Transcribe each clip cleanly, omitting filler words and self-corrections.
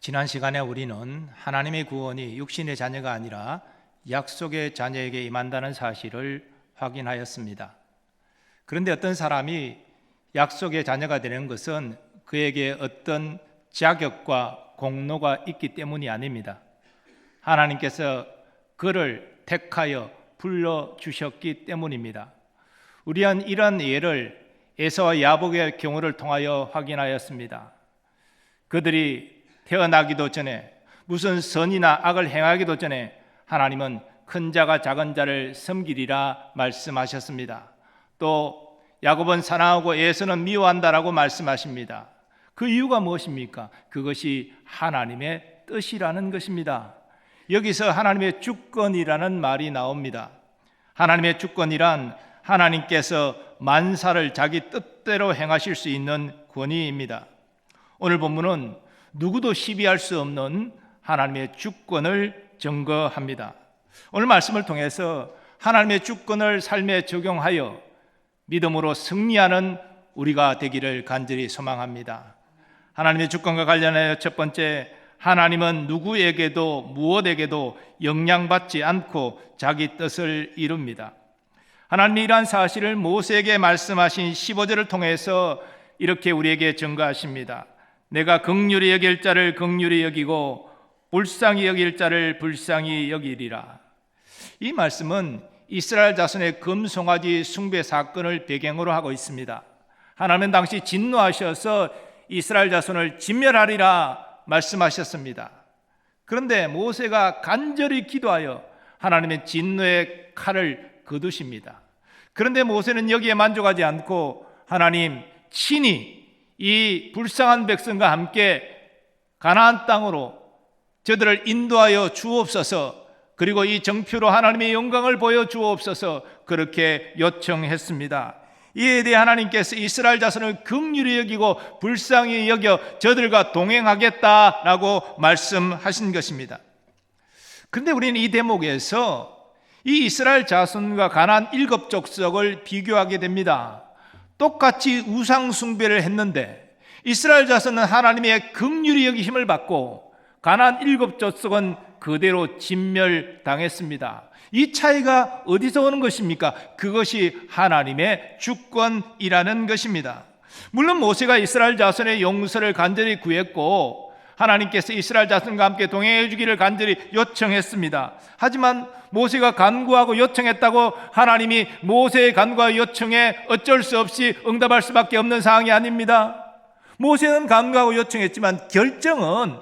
지난 시간에 우리는 하나님의 구원이 육신의 자녀가 아니라 약속의 자녀에게 임한다는 사실을 확인하였습니다. 그런데 어떤 사람이 약속의 자녀가 되는 것은 그에게 어떤 자격과 공로가 있기 때문이 아닙니다. 하나님께서 그를 택하여 불러주셨기 때문입니다. 우리는 이런 예를 에서와 야복의 경우를 통하여 확인하였습니다. 그들이 태어나기도 전에 무슨 선이나 악을 행하기도 전에 하나님은 큰 자가 작은 자를 섬기리라 말씀하셨습니다. 또 야곱은 사랑하고 에서는 미워한다라고 말씀하십니다. 그 이유가 무엇입니까? 그것이 하나님의 뜻이라는 것입니다. 여기서 하나님의 주권이라는 말이 나옵니다. 하나님의 주권이란 하나님께서 만사를 자기 뜻대로 행하실 수 있는 권위입니다. 오늘 본문은 누구도 시비할 수 없는 하나님의 주권을 증거합니다. 오늘 말씀을 통해서 하나님의 주권을 삶에 적용하여 믿음으로 승리하는 우리가 되기를 간절히 소망합니다. 하나님의 주권과 관련하여 첫 번째, 하나님은 누구에게도 무엇에게도 영향받지 않고 자기 뜻을 이룹니다. 하나님이 이러한 사실을 모세에게 말씀하신 15절을 통해서 이렇게 우리에게 증거하십니다. 내가 긍휼히 여길 자를 긍휼히 여기고 불쌍히 여길 자를 불쌍히 여기리라. 이 말씀은 이스라엘 자손의 금송아지 숭배 사건을 배경으로 하고 있습니다. 하나님은 당시 진노하셔서 이스라엘 자손을 진멸하리라 말씀하셨습니다. 그런데 모세가 간절히 기도하여 하나님의 진노의 칼을 거두십니다. 그런데 모세는 여기에 만족하지 않고 하나님 친히 이 불쌍한 백성과 함께 가나안 땅으로 저들을 인도하여 주옵소서, 그리고 이 정표로 하나님의 영광을 보여 주옵소서, 그렇게 요청했습니다. 이에 대해 하나님께서 이스라엘 자손을 긍휼히 여기고 불쌍히 여겨 저들과 동행하겠다라고 말씀하신 것입니다. 그런데 우리는 이 대목에서 이 이스라엘 자손과 가나안 7 족속을 비교하게 됩니다. 똑같이 우상 숭배를 했는데 이스라엘 자손은 하나님의 긍휼히 여기심을 받고 가나안 7 족속은 그대로 진멸당했습니다. 이 차이가 어디서 오는 것입니까? 그것이 하나님의 주권이라는 것입니다. 물론 모세가 이스라엘 자손의 용서를 간절히 구했고 하나님께서 이스라엘 자손과 함께 동행해 주기를 간절히 요청했습니다. 하지만 모세가 간구하고 요청했다고 하나님이 모세의 간구와 요청에 어쩔 수 없이 응답할 수밖에 없는 상황이 아닙니다. 모세는 간구하고 요청했지만 결정은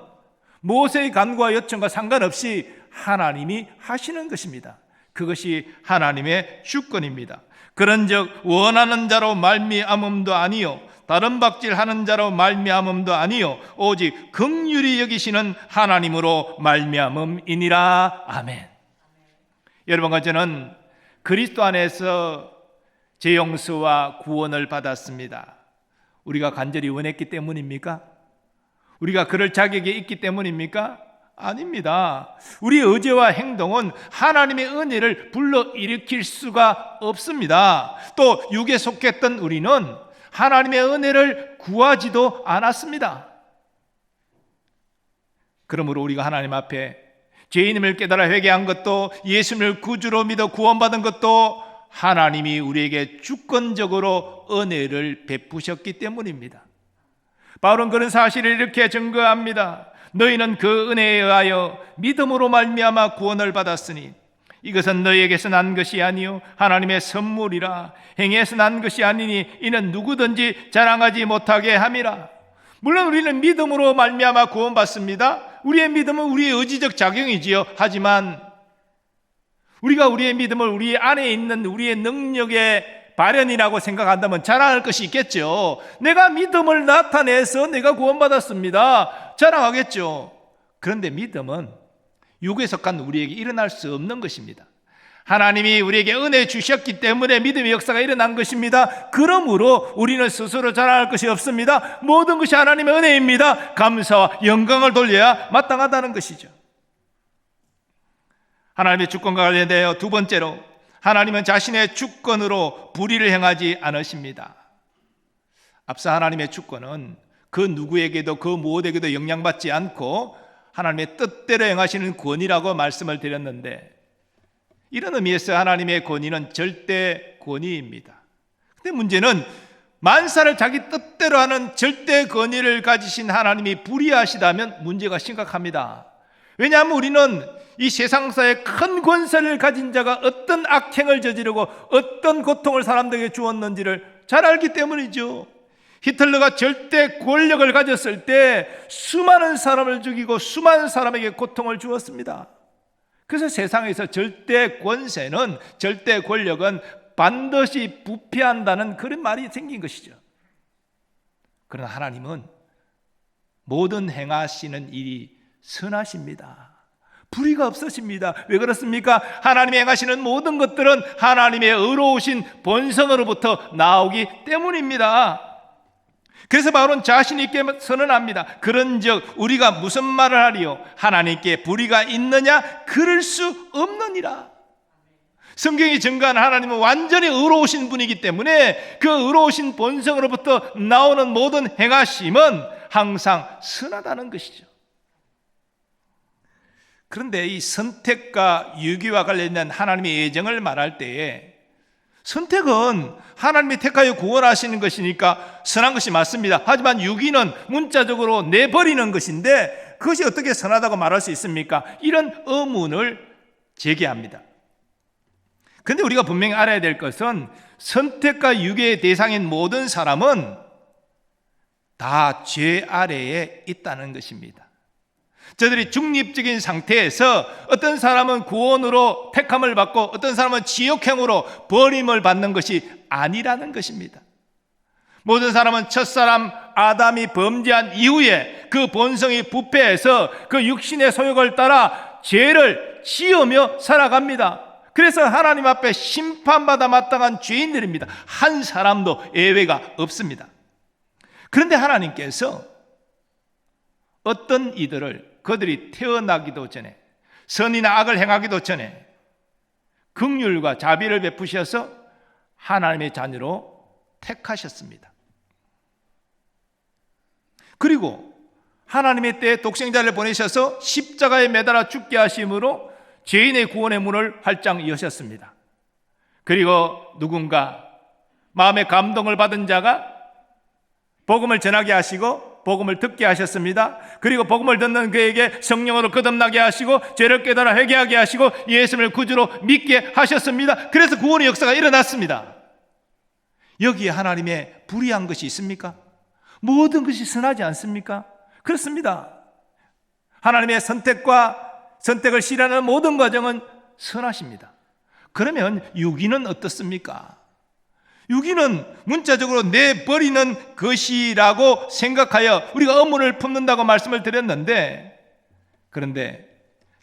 모세의 간구와 요청과 상관없이 하나님이 하시는 것입니다. 그것이 하나님의 주권입니다. 그런즉 원하는 자로 말미암음도 아니요 다른 박질하는 자로 말미암음도 아니요 오직 긍휼히 여기시는 하나님으로 말미암음이니라. 아멘. 여러분과 저는 그리스도 안에서 제 용서와 구원을 받았습니다. 우리가 간절히 원했기 때문입니까? 우리가 그럴 자격이 있기 때문입니까? 아닙니다. 우리의 의지와 행동은 하나님의 은혜를 불러일으킬 수가 없습니다. 또 육에 속했던 우리는 하나님의 은혜를 구하지도 않았습니다. 그러므로 우리가 하나님 앞에 죄인임을 깨달아 회개한 것도 예수님을 구주로 믿어 구원받은 것도 하나님이 우리에게 주권적으로 은혜를 베푸셨기 때문입니다. 바울은 그런 사실을 이렇게 증거합니다. 너희는 그 은혜에 의하여 믿음으로 말미암아 구원을 받았으니 이것은 너희에게서 난 것이 아니요 하나님의 선물이라. 행해서 난 것이 아니니 이는 누구든지 자랑하지 못하게 함이라. 물론 우리는 믿음으로 말미암아 구원받습니다. 우리의 믿음은 우리의 의지적 작용이지요. 하지만 우리가 우리의 믿음을 우리 안에 있는 우리의 능력의 발현이라고 생각한다면 자랑할 것이 있겠죠. 내가 믿음을 나타내서 내가 구원받았습니다. 자랑하겠죠. 그런데 믿음은 육에 속한 우리에게 일어날 수 없는 것입니다. 하나님이 우리에게 은혜 주셨기 때문에 믿음의 역사가 일어난 것입니다. 그러므로 우리는 스스로 자랑할 것이 없습니다. 모든 것이 하나님의 은혜입니다. 감사와 영광을 돌려야 마땅하다는 것이죠. 하나님의 주권과 관련되어 두 번째로, 하나님은 자신의 주권으로 불의를 행하지 않으십니다. 앞서 하나님의 주권은 그 누구에게도 그 무엇에게도 영향받지 않고 하나님의 뜻대로 행하시는 권위라고 말씀을 드렸는데, 이런 의미에서 하나님의 권위는 절대 권위입니다. 근데 문제는 만사를 자기 뜻대로 하는 절대 권위를 가지신 하나님이 불의하시다면 문제가 심각합니다. 왜냐하면 우리는 이 세상사에 큰 권세를 가진 자가 어떤 악행을 저지르고 어떤 고통을 사람들에게 주었는지를 잘 알기 때문이죠. 히틀러가 절대 권력을 가졌을 때 수많은 사람을 죽이고 수많은 사람에게 고통을 주었습니다. 그래서 세상에서 절대 권세는, 절대 권력은 반드시 부패한다는 그런 말이 생긴 것이죠. 그러나 하나님은 모든 행하시는 일이 선하십니다. 불의가 없으십니다. 왜 그렇습니까? 하나님이 행하시는 모든 것들은 하나님의 의로우신 본성으로부터 나오기 때문입니다. 그래서 바울은 자신 있게 선언합니다. 그런즉 우리가 무슨 말을 하리요? 하나님께 불의가 있느냐? 그럴 수 없느니라. 성경이 증거하는 하나님은 완전히 의로우신 분이기 때문에 그 의로우신 본성으로부터 나오는 모든 행하심은 항상 선하다는 것이죠. 그런데 이 선택과 유기와 관련된 하나님의 예정을 말할 때에, 선택은 하나님이 택하여 구원하시는 것이니까 선한 것이 맞습니다. 하지만 유기는 문자적으로 내버리는 것인데 그것이 어떻게 선하다고 말할 수 있습니까? 이런 의문을 제기합니다. 그런데 우리가 분명히 알아야 될 것은 선택과 유기의 대상인 모든 사람은 다 죄 아래에 있다는 것입니다. 저들이 중립적인 상태에서 어떤 사람은 구원으로 택함을 받고 어떤 사람은 지옥행으로 버림을 받는 것이 아니라는 것입니다. 모든 사람은 첫사람 아담이 범죄한 이후에 그 본성이 부패해서 그 육신의 소욕을 따라 죄를 지으며 살아갑니다. 그래서 하나님 앞에 심판받아 마땅한 죄인들입니다. 한 사람도 예외가 없습니다. 그런데 하나님께서 어떤 이들을 그들이 태어나기도 전에, 선이나 악을 행하기도 전에 긍휼과 자비를 베푸셔서 하나님의 자녀로 택하셨습니다. 그리고 하나님의 때에 독생자를 보내셔서 십자가에 매달아 죽게 하심으로 죄인의 구원의 문을 활짝 여셨습니다. 그리고 누군가 마음의 감동을 받은 자가 복음을 전하게 하시고 복음을 듣게 하셨습니다. 그리고 복음을 듣는 그에게 성령으로 거듭나게 하시고 죄를 깨달아 회개하게 하시고 예수를 구주로 믿게 하셨습니다. 그래서 구원의 역사가 일어났습니다. 여기에 하나님의 불의한 것이 있습니까? 모든 것이 선하지 않습니까? 그렇습니다. 하나님의 선택을 실현하는 모든 과정은 선하십니다. 그러면 유기는 어떻습니까? 유기는 문자적으로 내버리는 것이라고 생각하여 우리가 의문을 품는다고 말씀을 드렸는데, 그런데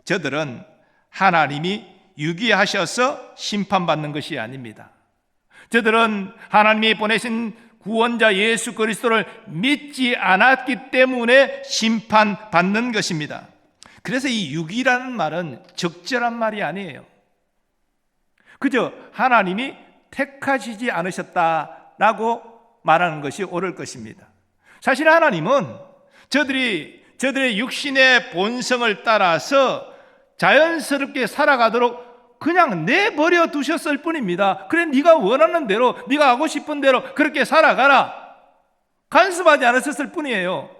저들은 하나님이 유기하셔서 심판받는 것이 아닙니다. 저들은 하나님이 보내신 구원자 예수 그리스도를 믿지 않았기 때문에 심판받는 것입니다. 그래서 이 유기라는 말은 적절한 말이 아니에요. 그저 하나님이 택하시지 않으셨다라고 말하는 것이 옳을 것입니다. 사실 하나님은 저들의 육신의 본성을 따라서 자연스럽게 살아가도록 그냥 내버려 두셨을 뿐입니다. 그래, 네가 원하는 대로, 네가 하고 싶은 대로 그렇게 살아가라, 간섭하지 않으셨을 뿐이에요.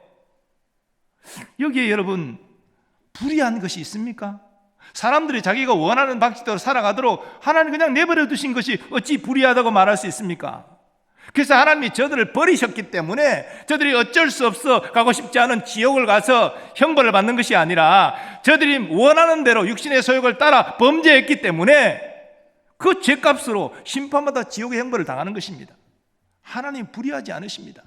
여기에 여러분 불의한 것이 있습니까? 사람들이 자기가 원하는 방식대로 살아가도록 하나님 그냥 내버려 두신 것이 어찌 불의하다고 말할 수 있습니까? 그래서 하나님이 저들을 버리셨기 때문에 저들이 어쩔 수 없어 가고 싶지 않은 지옥을 가서 형벌을 받는 것이 아니라 저들이 원하는 대로 육신의 소욕을 따라 범죄했기 때문에 그 죄값으로 심판받아 지옥의 형벌을 당하는 것입니다. 하나님 불의하지 않으십니다.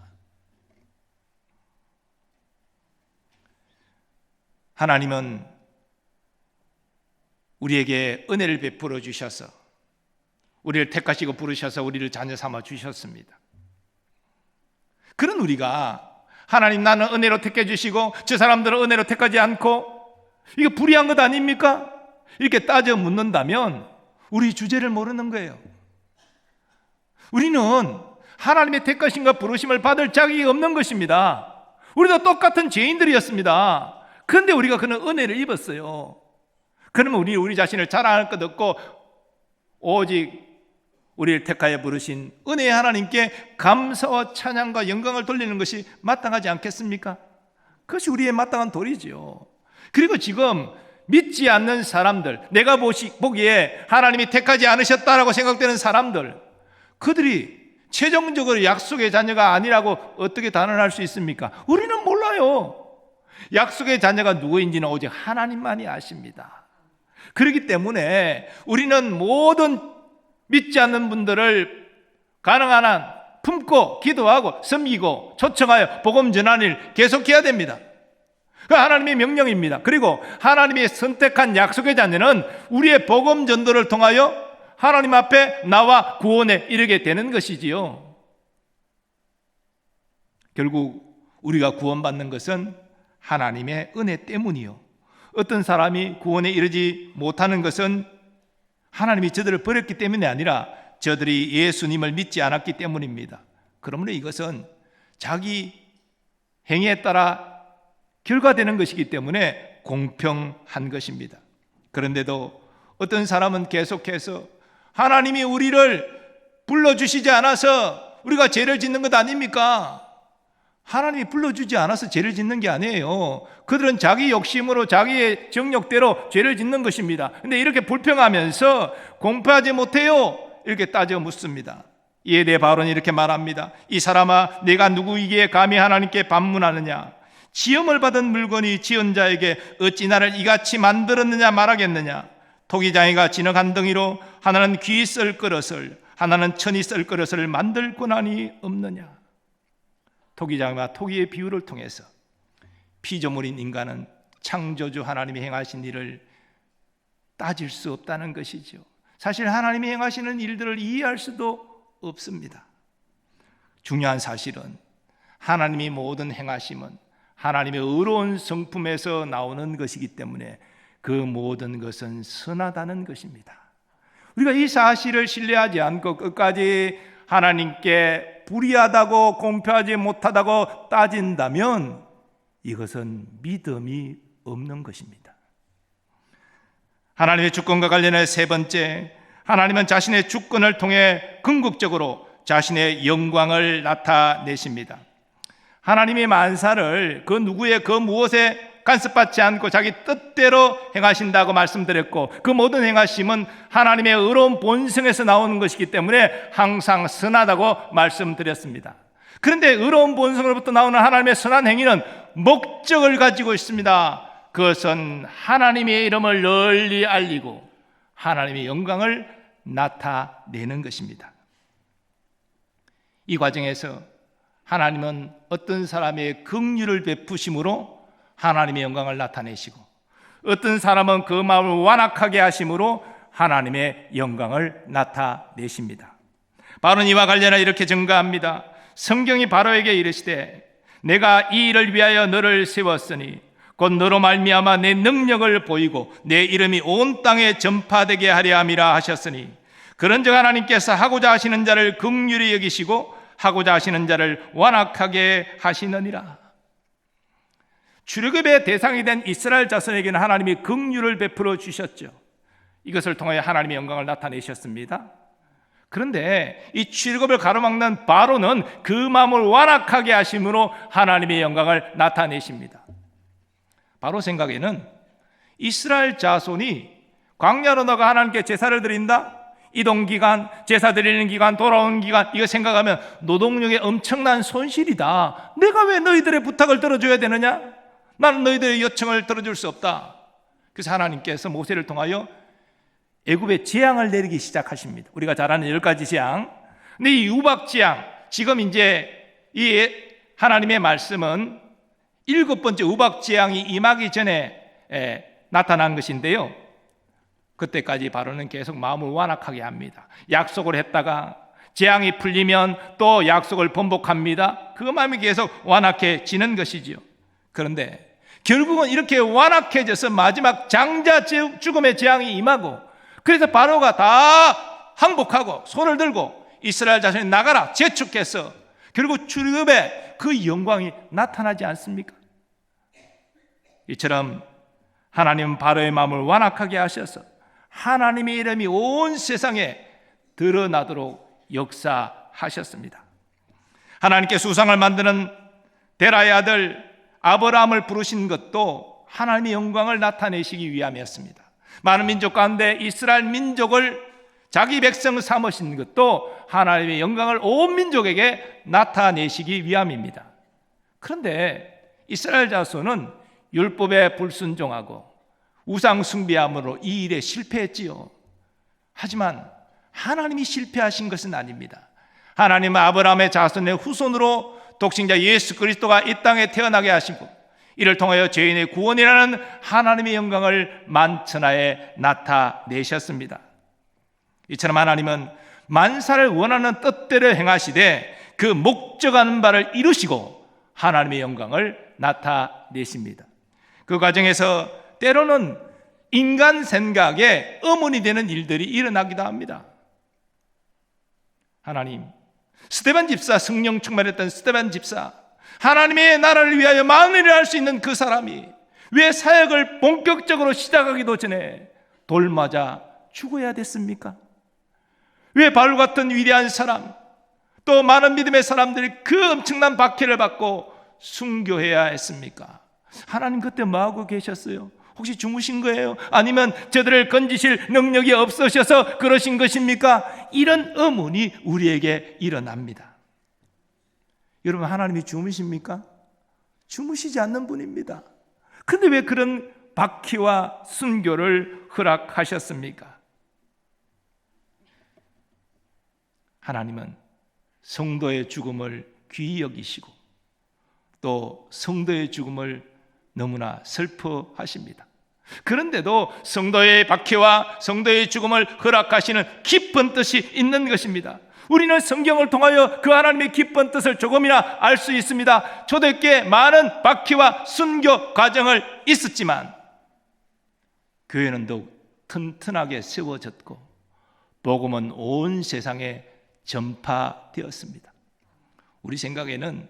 하나님은 우리에게 은혜를 베풀어 주셔서 우리를 택하시고 부르셔서 우리를 자녀 삼아 주셨습니다. 그런 우리가 하나님 나는 은혜로 택해 주시고 저 사람들은 은혜로 택하지 않고 이게 불의한 것 아닙니까? 이렇게 따져 묻는다면 우리 주제를 모르는 거예요. 우리는 하나님의 택하심과 부르심을 받을 자격이 없는 것입니다. 우리도 똑같은 죄인들이었습니다. 그런데 우리가 그런 은혜를 입었어요. 그러면 우리 자신을 자랑할 것 없고 오직 우리를 택하여 부르신 은혜의 하나님께 감사와 찬양과 영광을 돌리는 것이 마땅하지 않겠습니까? 그것이 우리의 마땅한 도리죠. 그리고 지금 믿지 않는 사람들, 내가 보기에 하나님이 택하지 않으셨다라고 생각되는 사람들, 그들이 최종적으로 약속의 자녀가 아니라고 어떻게 단언할 수 있습니까? 우리는 몰라요. 약속의 자녀가 누구인지는 오직 하나님만이 아십니다. 그렇기 때문에 우리는 모든 믿지 않는 분들을 가능한 한 품고 기도하고 섬기고 초청하여 복음 전하는 일 계속해야 됩니다. 그 하나님의 명령입니다. 그리고 하나님이 선택한 약속의 자녀는 우리의 복음 전도를 통하여 하나님 앞에 나와 구원에 이르게 되는 것이지요. 결국 우리가 구원받는 것은 하나님의 은혜 때문이요, 어떤 사람이 구원에 이르지 못하는 것은 하나님이 저들을 버렸기 때문이 아니라 저들이 예수님을 믿지 않았기 때문입니다. 그러므로 이것은 자기 행위에 따라 결과되는 것이기 때문에 공평한 것입니다. 그런데도 어떤 사람은 계속해서 하나님이 우리를 불러주시지 않아서 우리가 죄를 짓는 것 아닙니까? 하나님이 불러주지 않아서 죄를 짓는 게 아니에요. 그들은 자기 욕심으로 자기의 정욕대로 죄를 짓는 것입니다. 그런데 이렇게 불평하면서 공평하지 못해요, 이렇게 따져 묻습니다. 이에 대해 바울은 이렇게 말합니다. 이 사람아, 내가 누구이기에 감히 하나님께 반문하느냐? 지음을 받은 물건이 지은 자에게 어찌 나를 이같이 만들었느냐 말하겠느냐? 토기장이가 진흙 한 덩이로 하나는 귀 쓸 그릇을, 하나는 천이 쓸 그릇을 만들 권한이 없느냐? 토기장과 토기의 비유를 통해서 피조물인 인간은 창조주 하나님이 행하신 일을 따질 수 없다는 것이죠. 사실 하나님이 행하시는 일들을 이해할 수도 없습니다. 중요한 사실은 하나님이 모든 행하심은 하나님의 의로운 성품에서 나오는 것이기 때문에 그 모든 것은 선하다는 것입니다. 우리가 이 사실을 신뢰하지 않고 끝까지 하나님께 불의하다고 공평하지 못하다고 따진다면 이것은 믿음이 없는 것입니다. 하나님의 주권과 관련해 세 번째, 하나님은 자신의 주권을 통해 궁극적으로 자신의 영광을 나타내십니다. 하나님의 만사를 그 누구의 그 무엇에 간섭받지 않고 자기 뜻대로 행하신다고 말씀드렸고, 그 모든 행하심은 하나님의 의로운 본성에서 나오는 것이기 때문에 항상 선하다고 말씀드렸습니다. 그런데 의로운 본성으로부터 나오는 하나님의 선한 행위는 목적을 가지고 있습니다. 그것은 하나님의 이름을 널리 알리고 하나님의 영광을 나타내는 것입니다. 이 과정에서 하나님은 어떤 사람의 긍휼을 베푸심으로 하나님의 영광을 나타내시고, 어떤 사람은 그 마음을 완악하게 하심으로 하나님의 영광을 나타내십니다. 바로는 이와 관련해 이렇게 증거합니다. 성경이 바로에게 이르시되 내가 이 일을 위하여 너를 세웠으니 곧 너로 말미암아 내 능력을 보이고 내 이름이 온 땅에 전파되게 하려 함이라 하셨으니, 그런즉 하나님께서 하고자 하시는 자를 긍휼히 여기시고 하고자 하시는 자를 완악하게 하시느니라. 출애굽의 대상이 된 이스라엘 자손에게는 하나님이 긍휼을 베풀어 주셨죠. 이것을 통하여 하나님의 영광을 나타내셨습니다. 그런데 이 출애굽을 가로막는 바로는 그 마음을 완악하게 하심으로 하나님의 영광을 나타내십니다. 바로 생각에는 이스라엘 자손이 광야로 나가 하나님께 제사를 드린다, 이동기간, 제사 드리는 기간, 돌아오는 기간, 이거 생각하면 노동력의 엄청난 손실이다. 내가 왜 너희들의 부탁을 들어줘야 되느냐? 나는 너희들의 요청을 들어줄 수 없다. 그래서 하나님께서 모세를 통하여 애굽에 재앙을 내리기 시작하십니다. 우리가 잘 아는 10가지 재앙. 근데 이 우박재앙, 지금 이제 이 하나님의 말씀은 7번째 우박재앙이 임하기 전에 나타난 것인데요, 그때까지 바로는 계속 마음을 완악하게 합니다. 약속을 했다가 재앙이 풀리면 또 약속을 번복합니다. 그 마음이 계속 완악해지는 것이지요. 그런데 결국은 이렇게 완악해져서 마지막 장자 죽음의 재앙이 임하고, 그래서 바로가 다 항복하고 손을 들고 이스라엘 자손이 나가라 재촉해서 결국 출애굽의 그 영광이 나타나지 않습니까? 이처럼 하나님은 바로의 마음을 완악하게 하셔서 하나님의 이름이 온 세상에 드러나도록 역사하셨습니다. 하나님께서 우상을 만드는 데라의 아들 아브라함을 부르신 것도 하나님의 영광을 나타내시기 위함이었습니다. 많은 민족 가운데 이스라엘 민족을 자기 백성 삼으신 것도 하나님의 영광을 온 민족에게 나타내시기 위함입니다. 그런데 이스라엘 자손은 율법에 불순종하고 우상 숭배함으로 이 일에 실패했지요. 하지만 하나님이 실패하신 것은 아닙니다. 하나님은 아브라함의 자손의 후손으로 독생자 예수 그리스도가 이 땅에 태어나게 하시고 이를 통하여 죄인의 구원이라는 하나님의 영광을 만천하에 나타내셨습니다. 이처럼 하나님은 만사를 원하는 뜻대로 행하시되 그 목적하는 바를 이루시고 하나님의 영광을 나타내십니다. 그 과정에서 때로는 인간 생각에 어머니 되는 일들이 일어나기도 합니다. 하나님, 스데반 집사, 성령 충만했던 스데반 집사, 하나님의 나라를 위하여 만일을 할 수 있는 그 사람이 왜 사역을 본격적으로 시작하기도 전에 돌 맞아 죽어야 됐습니까? 왜 바울 같은 위대한 사람, 또 많은 믿음의 사람들이 그 엄청난 박해를 받고 순교해야 했습니까? 하나님 그때 뭐하고 계셨어요? 혹시 주무신 거예요? 아니면 저들을 건지실 능력이 없으셔서 그러신 것입니까? 이런 의문이 우리에게 일어납니다. 여러분, 하나님이 주무십니까? 주무시지 않는 분입니다. 그런데 왜 그런 박해와 순교를 허락하셨습니까? 하나님은 성도의 죽음을 귀히 여기시고 또 성도의 죽음을 너무나 슬퍼하십니다. 그런데도 성도의 박해와 성도의 죽음을 허락하시는 깊은 뜻이 있는 것입니다. 우리는 성경을 통하여 그 하나님의 깊은 뜻을 조금이나 알 수 있습니다. 초대교회 많은 박해와 순교 과정을 있었지만 교회는 더욱 튼튼하게 세워졌고 복음은 온 세상에 전파되었습니다. 우리 생각에는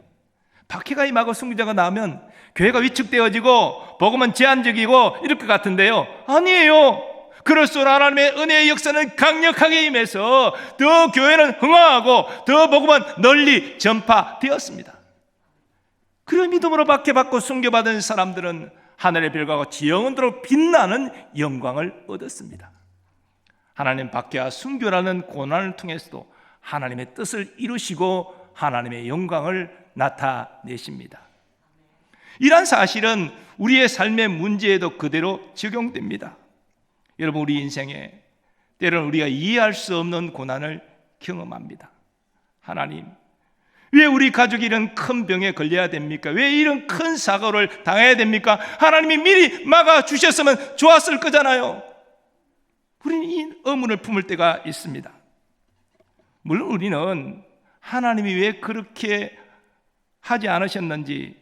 박해가 임하고 순교자가 나오면 교회가 위축되어지고 복음은 제한적이고 이럴 것 같은데요, 아니에요. 그럴수록 하나님의 은혜의 역사는 강력하게 임해서 더 교회는 흥황하고 더 복음은 널리 전파되었습니다. 그런 믿음으로 박해받고 순교받은 사람들은 하늘의 별과 같이 영원토록 빛나는 영광을 얻었습니다. 하나님 박해와 순교라는 고난을 통해서도 하나님의 뜻을 이루시고 하나님의 영광을 나타내십니다. 이러한 사실은 우리의 삶의 문제에도 그대로 적용됩니다. 여러분, 우리 인생에 때로는 우리가 이해할 수 없는 고난을 경험합니다. 하나님, 왜 우리 가족이 이런 큰 병에 걸려야 됩니까? 왜 이런 큰 사고를 당해야 됩니까? 하나님이 미리 막아주셨으면 좋았을 거잖아요. 우리는 이 의문을 품을 때가 있습니다. 물론 우리는 하나님이 왜 그렇게 하지 않으셨는지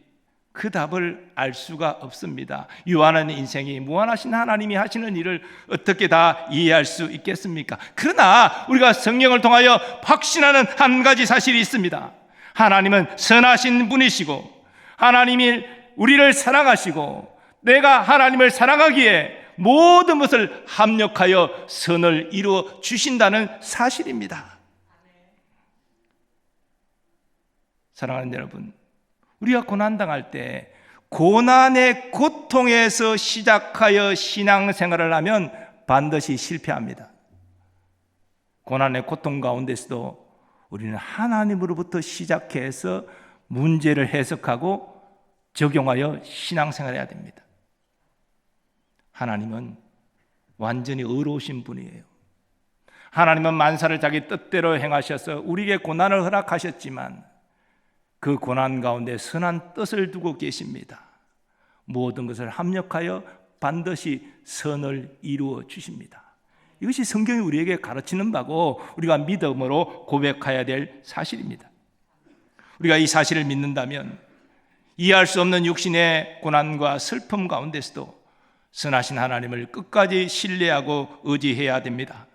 그 답을 알 수가 없습니다. 유한한 인생이 무한하신 하나님이 하시는 일을 어떻게 다 이해할 수 있겠습니까? 그러나 우리가 성경을 통하여 확신하는 한 가지 사실이 있습니다. 하나님은 선하신 분이시고 하나님이 우리를 사랑하시고 내가 하나님을 사랑하기에 모든 것을 합력하여 선을 이루어 주신다는 사실입니다. 사랑하는 여러분, 우리가 고난당할 때 고난의 고통에서 시작하여 신앙생활을 하면 반드시 실패합니다. 고난의 고통 가운데서도 우리는 하나님으로부터 시작해서 문제를 해석하고 적용하여 신앙생활을 해야 됩니다. 하나님은 완전히 의로우신 분이에요. 하나님은 만사를 자기 뜻대로 행하셔서 우리에게 고난을 허락하셨지만 그 고난 가운데 선한 뜻을 두고 계십니다. 모든 것을 합력하여 반드시 선을 이루어 주십니다. 이것이 성경이 우리에게 가르치는 바고 우리가 믿음으로 고백해야 될 사실입니다. 우리가 이 사실을 믿는다면 이해할 수 없는 육신의 고난과 슬픔 가운데서도 선하신 하나님을 끝까지 신뢰하고 의지해야 됩니다.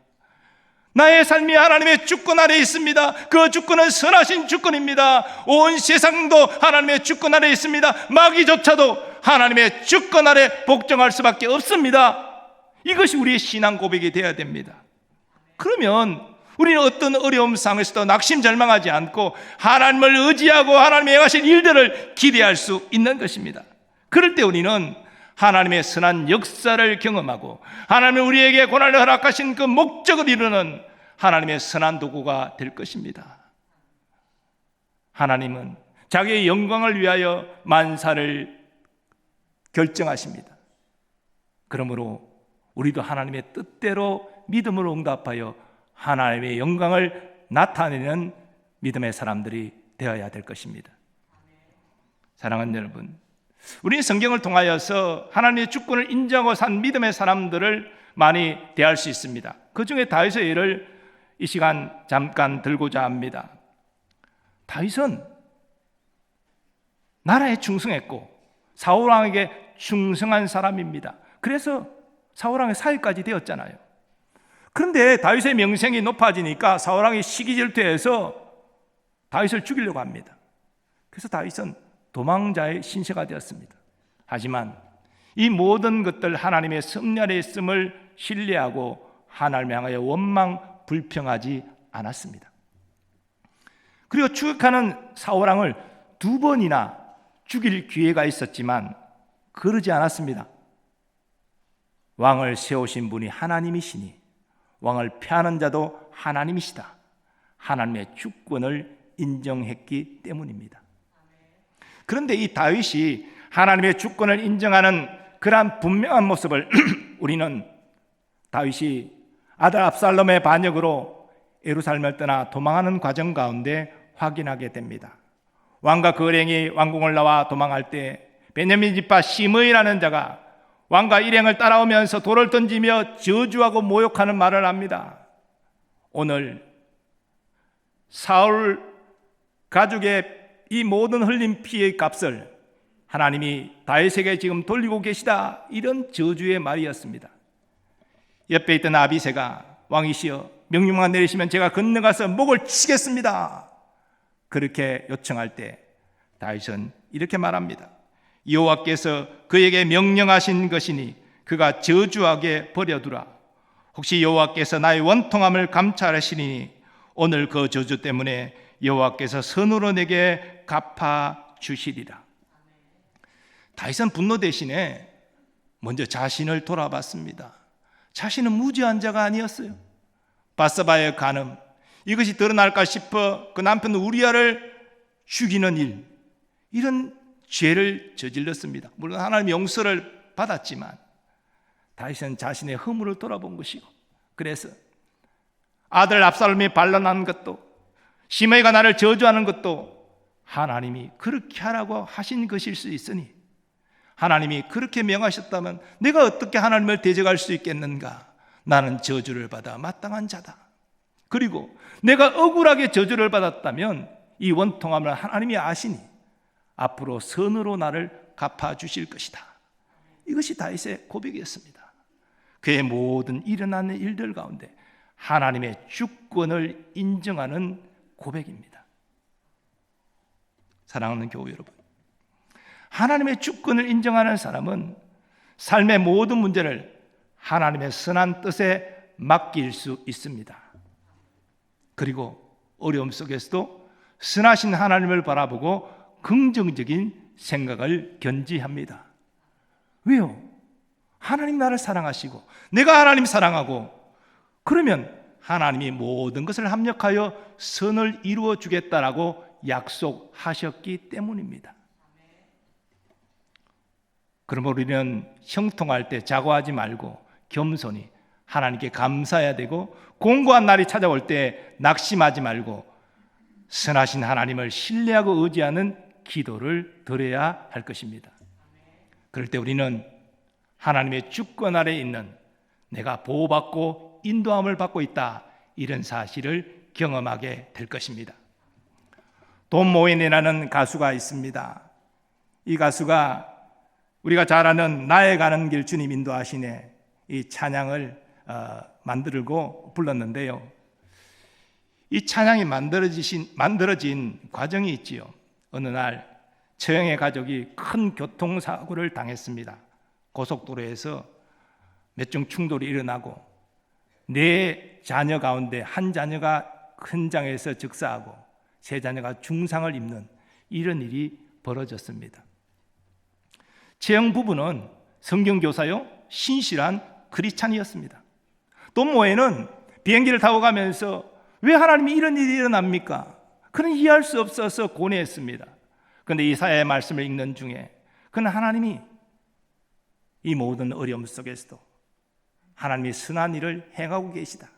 나의 삶이 하나님의 주권 아래 있습니다. 그 주권은 선하신 주권입니다. 온 세상도 하나님의 주권 아래 있습니다. 마귀조차도 하나님의 주권 아래 복종할 수밖에 없습니다. 이것이 우리의 신앙 고백이 되어야 됩니다. 그러면 우리는 어떤 어려움 상에서도 낙심절망하지 않고 하나님을 의지하고 하나님이 행하실 일들을 기대할 수 있는 것입니다. 그럴 때 우리는 하나님의 선한 역사를 경험하고 하나님은 우리에게 고난을 허락하신 그 목적을 이루는 하나님의 선한 도구가 될 것입니다. 하나님은 자기의 영광을 위하여 만사를 결정하십니다. 그러므로 우리도 하나님의 뜻대로 믿음으로 응답하여 하나님의 영광을 나타내는 믿음의 사람들이 되어야 될 것입니다. 사랑하는 여러분, 우리는 성경을 통하여서 하나님의 주권을 인정하고 산 믿음의 사람들을 많이 대할 수 있습니다. 그 중에 다윗의 예를 이 시간 잠깐 들고자 합니다. 다윗은 나라에 충성했고 사울왕에게 충성한 사람입니다. 그래서 사울왕의 사위까지 되었잖아요. 그런데 다윗의 명성이 높아지니까 사울왕이 시기질투해서 다윗을 죽이려고 합니다. 그래서 다윗은 도망자의 신세가 되었습니다. 하지만 이 모든 것들 하나님의 섭리 아래 있음을 신뢰하고 하나님을 향하여 원망 불평하지 않았습니다. 그리고 추격하는 사울왕을 2번이나 죽일 기회가 있었지만 그러지 않았습니다. 왕을 세우신 분이 하나님이시니 왕을 폐하는 자도 하나님이시다. 하나님의 주권을 인정했기 때문입니다. 그런데 이 다윗이 하나님의 주권을 인정하는 그러한 분명한 모습을 우리는 다윗이 아들 압살롬의 반역으로 예루살렘을 떠나 도망하는 과정 가운데 확인하게 됩니다. 왕과 그 일행이 왕궁을 나와 도망할 때 베냐민 지파 시므이라는 자가 왕과 일행을 따라오면서 돌을 던지며 저주하고 모욕하는 말을 합니다. 오늘 사울 가족의 이 모든 흘린 피의 값을 하나님이 다윗에게 지금 돌리고 계시다, 이런 저주의 말이었습니다. 옆에 있던 아비새가 왕이시여 명령만 내리시면 제가 건너가서 목을 치겠습니다, 그렇게 요청할 때 다윗은 이렇게 말합니다. 여호와께서 그에게 명령하신 것이니 그가 저주하게 버려두라. 혹시 여호와께서 나의 원통함을 감찰하시니 오늘 그 저주 때문에 여호와께서 선으로 내게 갚아 주시리라. 다윗은 분노 대신에 먼저 자신을 돌아봤습니다. 자신은 무죄한 자가 아니었어요. 바세바의 간음, 이것이 드러날까 싶어 그 남편 우리아를 죽이는 일, 이런 죄를 저질렀습니다. 물론 하나님의 용서를 받았지만 다윗은 자신의 허물을 돌아본 것이고, 그래서 아들 압살롬이 반란한 것도, 시므이가 나를 저주하는 것도 하나님이 그렇게 하라고 하신 것일 수 있으니, 하나님이 그렇게 명하셨다면 내가 어떻게 하나님을 대적할 수 있겠는가? 나는 저주를 받아 마땅한 자다. 그리고 내가 억울하게 저주를 받았다면 이 원통함을 하나님이 아시니 앞으로 선으로 나를 갚아주실 것이다. 이것이 다윗의 고백이었습니다. 그의 모든 일어나는 일들 가운데 하나님의 주권을 인정하는 고백입니다. 사랑하는 교우 여러분, 하나님의 주권을 인정하는 사람은 삶의 모든 문제를 하나님의 선한 뜻에 맡길 수 있습니다. 그리고 어려움 속에서도 선하신 하나님을 바라보고 긍정적인 생각을 견지합니다. 왜요? 하나님 나를 사랑하시고 내가 하나님 사랑하고, 그러면 하나님이 모든 것을 합력하여 선을 이루어 주겠다라고 약속하셨기 때문입니다. 그러므로 우리는 형통할 때 자고하지 말고 겸손히 하나님께 감사해야 되고, 공고한 날이 찾아올 때 낙심하지 말고 선하신 하나님을 신뢰하고 의지하는 기도를 드려야 할 것입니다. 그럴 때 우리는 하나님의 주권 아래 있는 내가 보호받고 인도함을 받고 있다, 이런 사실을 경험하게 될 것입니다. 돈 모인이라는 가수가 있습니다. 이 가수가 우리가 잘 아는 나의 가는 길 주님 인도하시네, 이 찬양을 만들고 불렀는데요. 이 찬양이 만들어진 과정이 있지요. 어느 날 처형의 가족이 큰 교통사고를 당했습니다. 고속도로에서 몇 종 충돌이 일어나고 네 자녀 가운데 한 자녀가 현장에서 즉사하고 세 자녀가 중상을 입는 이런 일이 벌어졌습니다. 처형 부부는 성경교사요 신실한 크리스찬이었습니다. 돈모에는 비행기를 타고 가면서 왜 하나님이 이런 일이 일어납니까? 그는 이해할 수 없어서 고뇌했습니다. 그런데 이사야의 말씀을 읽는 중에 그는 하나님이 이 모든 어려움 속에서도 하나님이 선한 일을 행하고 계시다,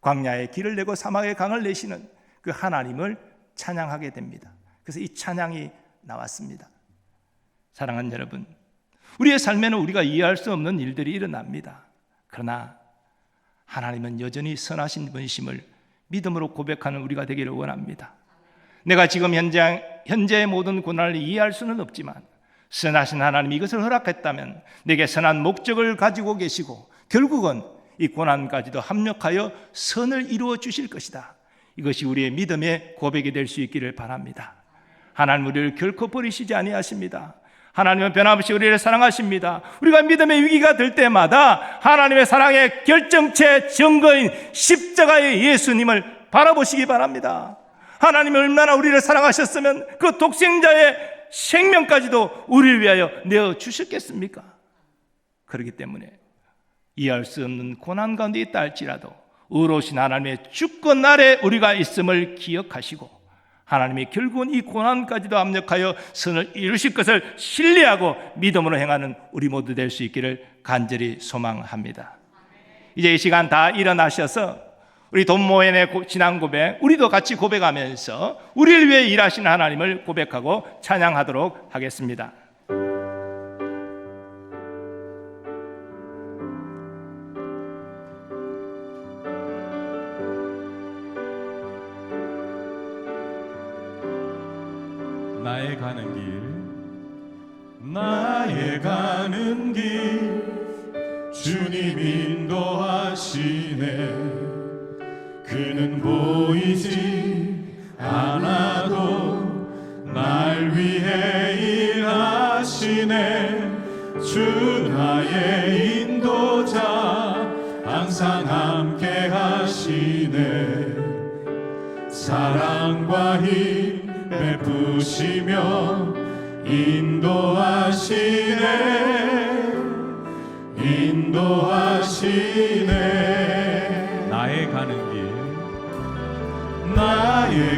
광야에 길을 내고 사막에 강을 내시는 그 하나님을 찬양하게 됩니다. 그래서 이 찬양이 나왔습니다. 사랑하는 여러분, 우리의 삶에는 우리가 이해할 수 없는 일들이 일어납니다. 그러나 하나님은 여전히 선하신 분이심을 믿음으로 고백하는 우리가 되기를 원합니다. 내가 지금 현재의 모든 고난을 이해할 수는 없지만 선하신 하나님이 이것을 허락했다면 내게 선한 목적을 가지고 계시고 결국은 이 고난까지도 합력하여 선을 이루어 주실 것이다. 이것이 우리의 믿음의 고백이 될 수 있기를 바랍니다. 하나님 우리를 결코 버리시지 아니하십니다. 하나님은 변함없이 우리를 사랑하십니다. 우리가 믿음의 위기가 될 때마다 하나님의 사랑의 결정체 증거인 십자가의 예수님을 바라보시기 바랍니다. 하나님이 얼마나 우리를 사랑하셨으면 그 독생자의 생명까지도 우리를 위하여 내어 주셨겠습니까? 그렇기 때문에 이해할 수 없는 고난 가운데 있다 할지라도 의로우신 하나님의 주권 아래 우리가 있음을 기억하시고 하나님이 결국은 이 고난까지도 압력하여 선을 이루실 것을 신뢰하고 믿음으로 행하는 우리 모두 될 수 있기를 간절히 소망합니다. 이제 이 시간 다 일어나셔서 우리 돈모인의 지난 고백, 우리도 같이 고백하면서 우리를 위해 일하신 하나님을 고백하고 찬양하도록 하겠습니다. 나의 가는 길 주님 인도하시네. 그는 보이지 않아도 날 위해 일하시네. 주 나의 인도자 항상 함께 하시네. 사랑과 힘 베푸시며 인도하시네. 나의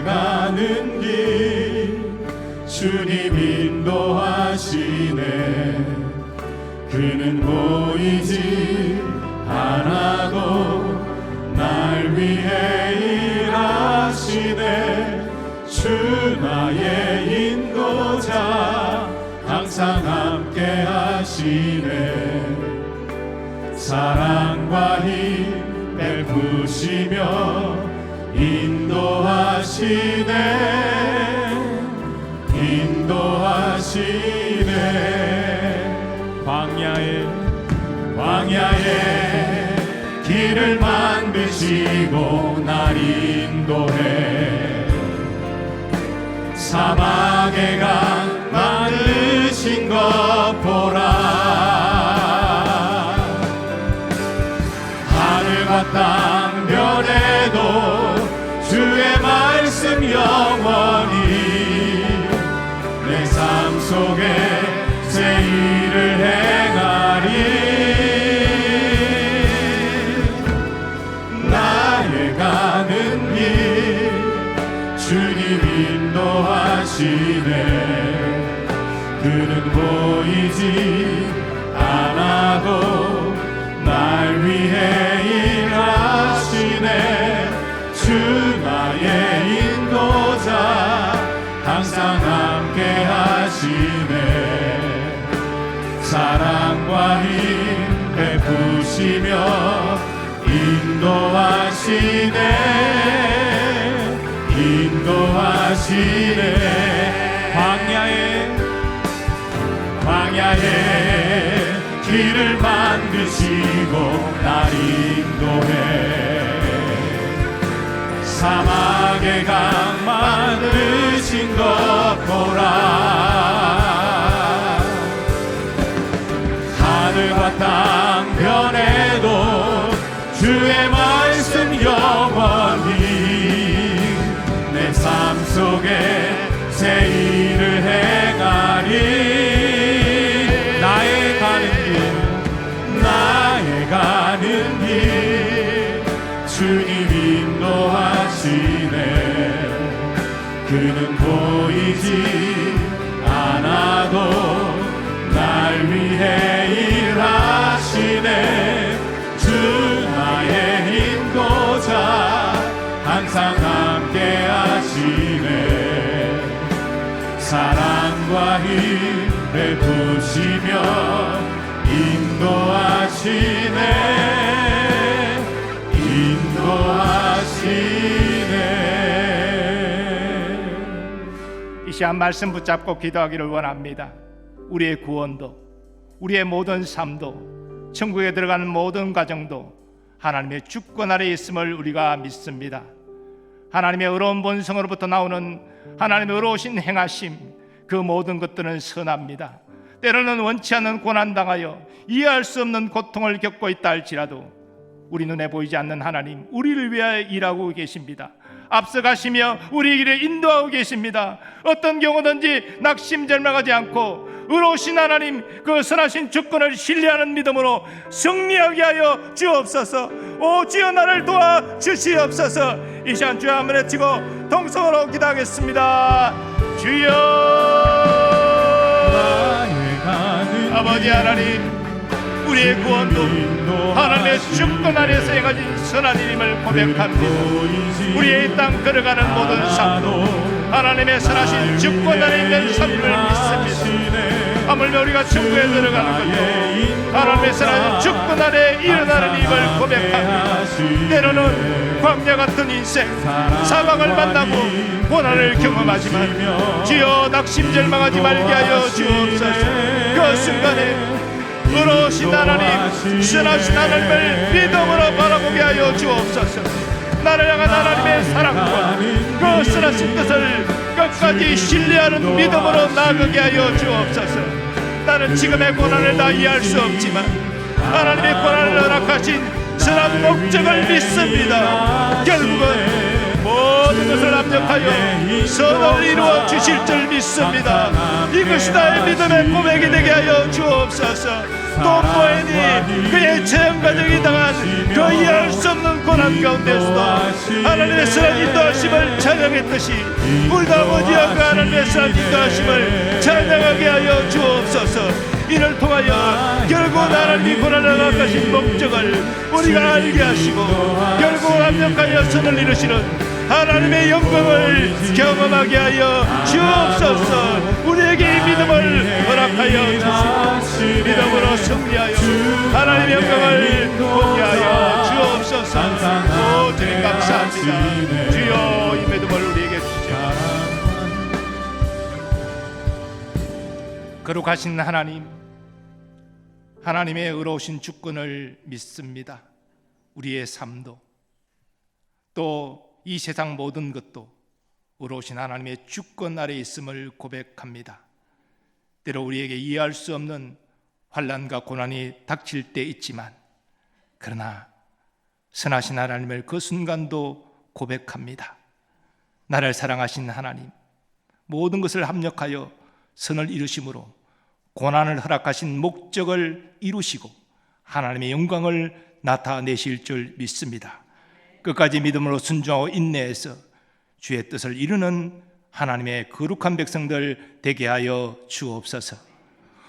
가는 길 주님 인도하시네. 그는 보이지 않아도 날 위해 일하시네. 주 나의 인도자 항상 함께 하시네. 사랑과 힘 베푸시며 인도하시네. 광야에 길을 만드시고 날 인도해. 사막의 강 만드신 것 보라. 하늘과 땅 변해도 주의 말씀 영원히 내 삶 속에 새 일을 행하리. 나의 가는 길 주님 인도하시네. 그는 보이지 않아도 날 위해 일하시네. 주 나의 인도자 항상 함께 하시네. 사랑과 힘 베푸시며 인도하시네. 광야에 길을 만드시고 날 인도해. 사막의 강 만드신 것 보라. 하늘과 땅 변해도 주의 말씀 영원히 내 삶 속에 새 일을 행하리. 나의 가는 길 주님 인도하시네. 그는 보이지 않아도 날 위해 일하시네. 주 나의 인도자 항상 함께 하시네. 사랑과 힘 베푸시며 인도하시네. 이 시간 말씀 붙잡고 기도하기를 원합니다. 우리의 구원도, 우리의 모든 삶도, 천국에 들어가는 모든 가정도 하나님의 주권 아래 있음을 우리가 믿습니다. 하나님의 의로운 본성으로부터 나오는 하나님의 의로우신 행하심, 그 모든 것들은 선합니다. 때로는 원치 않는 고난당하여 이해할 수 없는 고통을 겪고 있다 할지라도 우리 눈에 보이지 않는 하나님, 우리를 위하여 일하고 계십니다. 앞서가시며 우리 길을 인도하고 계십니다. 어떤 경우든지 낙심절망하지 않고 의로우신 하나님, 그 선하신 주권을 신뢰하는 믿음으로 승리하게 하여 주옵소서. 오 주여, 나를 도와 주시옵소서. 이 시간 주여 한번 외치고 동성으로 기도하겠습니다. 주여, 아버지 하나님, 우리의 구원도 하나님의 주권 아래서 행하신 선한 일임을 고백합니다. 우리의 이 땅 걸어가는 모든 삶도 하나님의 선하신 주권 아래 있는 삶을 믿습니다. 하물며 우리가 천국에 들어가는 것도 하나님의 선하신 주권 아래 일어나는 힘을 고백합니다. 때로는 광야 같은 인생, 사망을 만나고 고난을 경험하지만 주여 낙심절망하지 말게 하여 주옵소서. 그 순간에 의로우신 하나님, 선하신 하나님을 믿음으로 바라보게 하여 주옵소서. 나를 향한 하나님의 사랑과 그 선하신 뜻을 끝까지 신뢰하는 믿음으로 나아가게 하여 주옵소서. 나는 지금의 고난을 다 이해할 수 없지만 하나님의 고난을 허락하신 선한 목적을 믿습니다. 결국은 모든 것을 합력하여 선을 이루어 주실 줄 믿습니다. 이것이 나의 믿음의 고백이 되게 하여 주옵소서. 또 보이니 그의 체험 과정이 당한 그 이해할 수 없는 고난 가운데서도 하나님의 선한 인도하심을 찬양했듯이 우리도 아버지와 그 하나님의 선한 인도하심을 찬양하게 하여 주옵소서. 이를 통하여 결국 하나님이 고난을 허락하신 목적을 우리가 알게 하시고 결국 합력하여 선을 이루시는 하나님의 영광을 경험하게 하여 주옵소서. 우리에게 이 믿음을 허락하여 주시고 믿음으로 승리하여 하나님의 영광을 보게 하여 주옵소서. 오 주님 감사합니다. 주여 이 믿음을 우리에게 주시옵소서. 거룩하신 하나님, 하나님의 의로우신 주권을 믿습니다. 우리의 삶도 또 이 세상 모든 것도 의로우신 하나님의 주권 아래 있음을 고백합니다. 때로 우리에게 이해할 수 없는 환난과 고난이 닥칠 때 있지만 그러나 선하신 하나님을 그 순간도 고백합니다. 나를 사랑하신 하나님, 모든 것을 합력하여 선을 이루심으로 고난을 허락하신 목적을 이루시고 하나님의 영광을 나타내실 줄 믿습니다. 끝까지 믿음으로 순종하고 인내해서 주의 뜻을 이루는 하나님의 거룩한 백성들 되게 하여 주옵소서.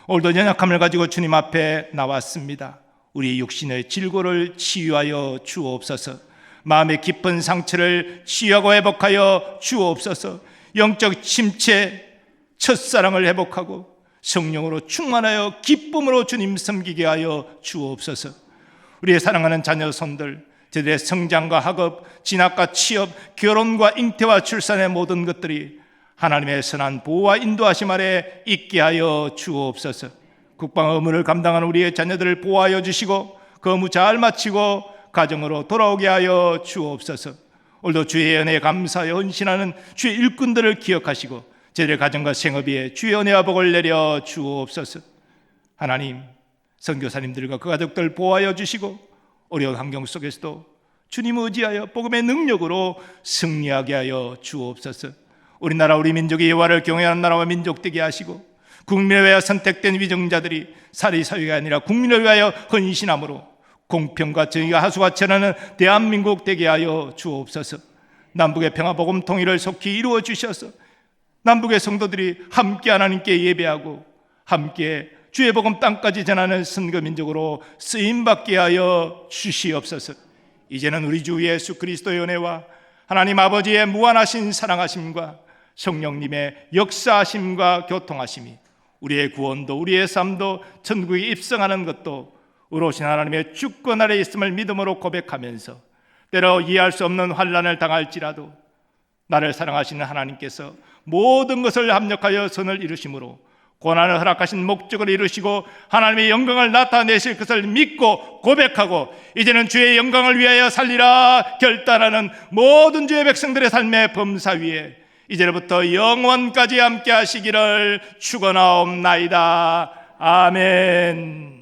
오늘도 연약함을 가지고 주님 앞에 나왔습니다. 우리 육신의 질고를 치유하여 주옵소서. 마음의 깊은 상처를 치유하고 회복하여 주옵소서. 영적 침체, 첫사랑을 회복하고 성령으로 충만하여 기쁨으로 주님 섬기게 하여 주옵소서. 우리의 사랑하는 자녀 손들, 저들의 성장과 학업, 진학과 취업, 결혼과 잉태와 출산의 모든 것들이 하나님의 선한 보호와 인도하심 아래 있게 하여 주옵소서. 국방 의무를 감당하는 우리의 자녀들을 보호하여 주시고 그 의무 잘 마치고 가정으로 돌아오게 하여 주옵소서. 오늘도 주의 은혜에 감사하여 헌신하는 주의 일꾼들을 기억하시고 저희의 가정과 생업에 주의 은혜와 복을 내려 주옵소서. 하나님, 선교사님들과 그 가족들 보호하여 주시고 어려운 환경 속에서도 주님 의지하여 복음의 능력으로 승리하게 하여 주옵소서. 우리나라 우리 민족이 여호와를 경외하는 나라와 민족 되게 하시고 국민을 위하여 선택된 위정자들이 사리사회가 아니라 국민을 위하여 헌신함으로 공평과 정의가 하수같이하는 대한민국 되게 하여 주옵소서. 남북의 평화 복음 통일을 속히 이루어 주셔서 남북의 성도들이 함께 하나님께 예배하고 함께 주의 복음 땅까지 전하는 선거민족으로 쓰임받게 하여 주시옵소서. 이제는 우리 주 예수 그리스도의 은혜와 하나님 아버지의 무한하신 사랑하심과 성령님의 역사하심과 교통하심이 우리의 구원도 우리의 삶도 천국에 입성하는 것도 의로우신 하나님의 주권 아래 있음을 믿음으로 고백하면서 때로 이해할 수 없는 환난을 당할지라도 나를 사랑하시는 하나님께서 모든 것을 합력하여 선을 이루심으로 고난을 허락하신 목적을 이루시고 하나님의 영광을 나타내실 것을 믿고 고백하고 이제는 주의 영광을 위하여 살리라 결단하는 모든 주의 백성들의 삶의 범사 위에 이제부터 영원까지 함께 하시기를 축원하옵나이다. 아멘.